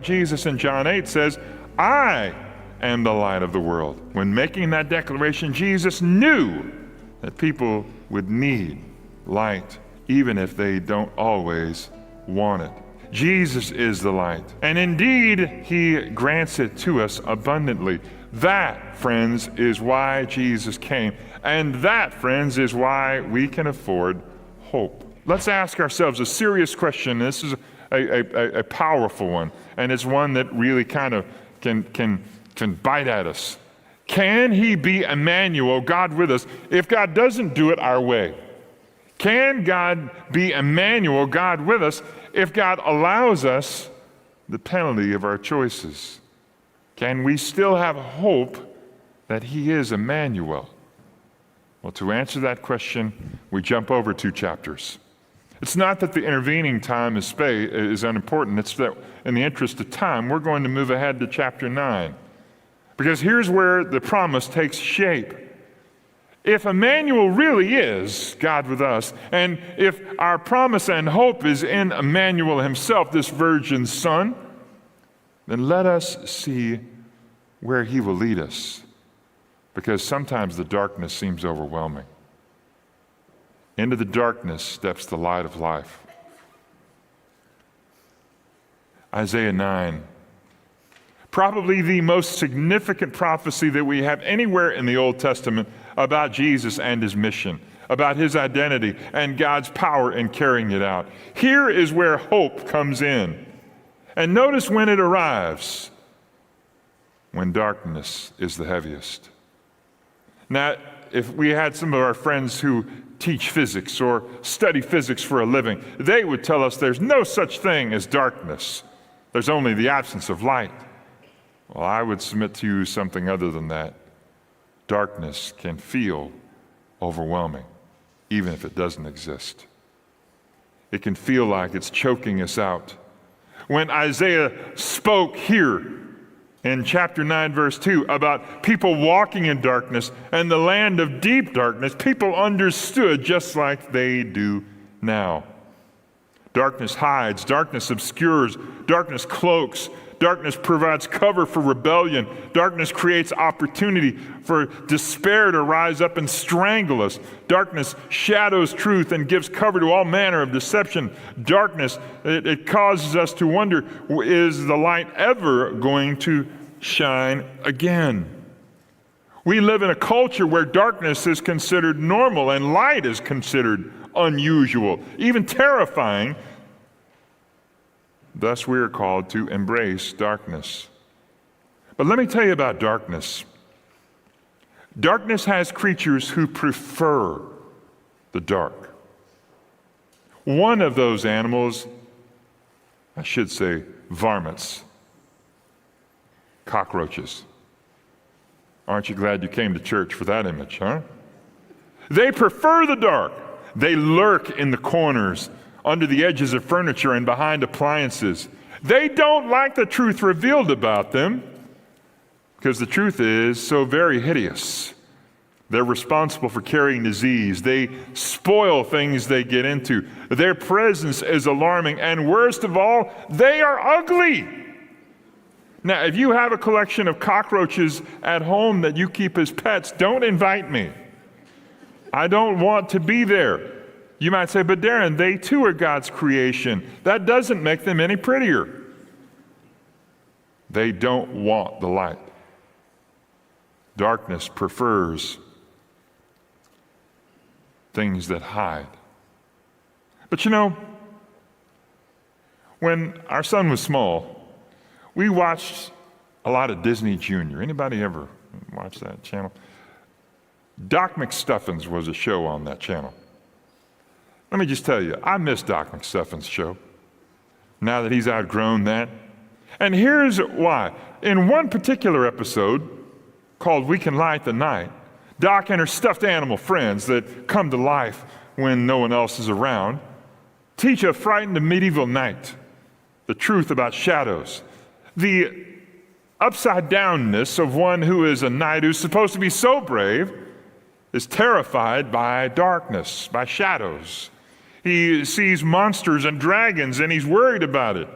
Jesus in John 8 says, I am the light of the world. When making that declaration, Jesus knew that people would need light, even if they don't always want it. Jesus is the light, and indeed, he grants it to us abundantly. That, friends, is why Jesus came, and that, friends, is why we can afford hope. Let's ask ourselves a serious question. This is a powerful one, and it's one that really kind of can bite at us. Can he be Emmanuel, God with us, if God doesn't do it our way? Can God be Emmanuel, God with us, if God allows us the penalty of our choices? Can we still have hope that he is Emmanuel? Well, to answer that question, we jump over 2 chapters. It's not that the intervening time is unimportant. It's that in the interest of time, we're going to move ahead to chapter 9. Because here's where the promise takes shape. If Emmanuel really is God with us, and if our promise and hope is in Emmanuel himself, this virgin son, then let us see where he will lead us. Because sometimes the darkness seems overwhelming. Into the darkness steps the light of life. Isaiah 9. Probably the most significant prophecy that we have anywhere in the Old Testament about Jesus and his mission, about his identity and God's power in carrying it out. Here is where hope comes in. And notice when it arrives, when darkness is the heaviest. Now, if we had some of our friends who teach physics or study physics for a living, they would tell us there's no such thing as darkness. There's only the absence of light. Well, I would submit to you something other than that. Darkness can feel overwhelming, even if it doesn't exist. It can feel like it's choking us out. When Isaiah spoke here in chapter 9, verse 2, about people walking in darkness and the land of deep darkness, people understood just like they do now. Darkness hides, darkness obscures, darkness cloaks, darkness provides cover for rebellion. Darkness creates opportunity for despair to rise up and strangle us. Darkness shadows truth and gives cover to all manner of deception. Darkness, it causes us to wonder, is the light ever going to shine again? We live in a culture where darkness is considered normal and light is considered unusual, even terrifying. Thus, we are called to embrace darkness. But let me tell you about darkness. Darkness has creatures who prefer the dark. One of those animals, I should say varmints, cockroaches. Aren't you glad you came to church for that image, huh? They prefer the dark. They lurk in the corners, under the edges of furniture and behind appliances. They don't like the truth revealed about them because the truth is so very hideous. They're responsible for carrying disease. They spoil things they get into. Their presence is alarming, and worst of all, they are ugly. Now, if you have a collection of cockroaches at home that you keep as pets, don't invite me. I don't want to be there. You might say, but Darren, they too are God's creation. That doesn't make them any prettier. They don't want the light. Darkness prefers things that hide. But you know, when our son was small, we watched a lot of Disney Junior. Anybody ever watch that channel? Doc McStuffins was a show on that channel. Let me just tell you, I miss Doc McStuffins' show now that he's outgrown that. And here's why. In one particular episode called We Can Light the Night, Doc and her stuffed animal friends that come to life when no one else is around teach a frightened medieval knight the truth about shadows, the upside-downness of one who is a knight who's supposed to be so brave is terrified by darkness, by shadows. He sees monsters and dragons, and he's worried about it.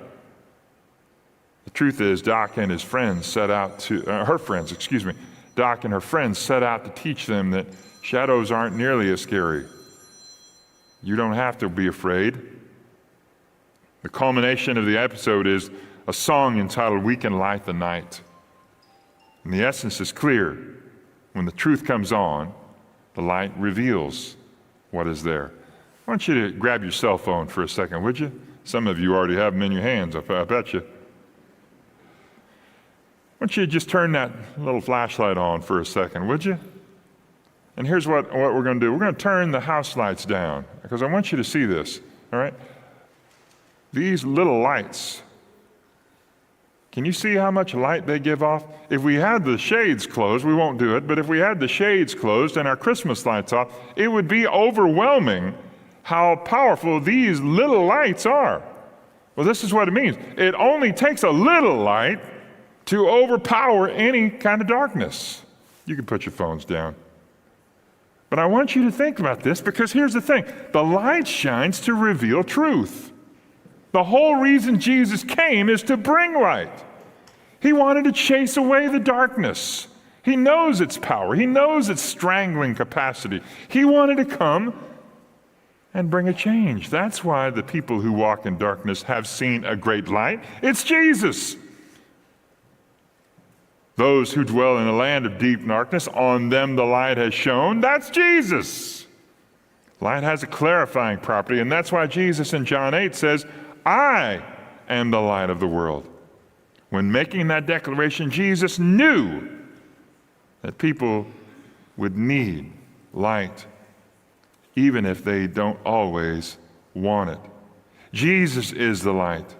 The truth is, Doc and her friends set out to teach them that shadows aren't nearly as scary. You don't have to be afraid. The culmination of the episode is a song entitled "We Can Light the Night." And the essence is clear. When the truth comes on, the light reveals what is there. I want you to grab your cell phone for a second, would you? Some of you already have them in your hands, I bet you. I want you to just turn that little flashlight on for a second, would you? And here's what we're going to do. We're going to turn the house lights down because I want you to see this, all right? These little lights, can you see how much light they give off? If we had the shades closed, we won't do it, but if we had the shades closed and our Christmas lights off, it would be overwhelming how powerful these little lights are. Well, this is what it means. It only takes a little light to overpower any kind of darkness. You can put your phones down. But I want you to think about this because here's the thing. The light shines to reveal truth. The whole reason Jesus came is to bring light. He wanted to chase away the darkness. He knows its power. He knows its strangling capacity. He wanted to come and bring a change. That's why the people who walk in darkness have seen a great light. It's Jesus. Those who dwell in a land of deep darkness, on them the light has shone. That's Jesus. Light has a clarifying property, and that's why Jesus in John 8 says, I am the light of the world. When making that declaration, Jesus knew that people would need light, even if they don't always want it. Jesus is the light.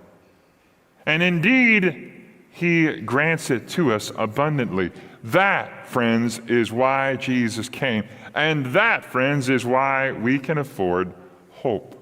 And indeed, He grants it to us abundantly. That, friends, is why Jesus came. And that, friends, is why we can afford hope.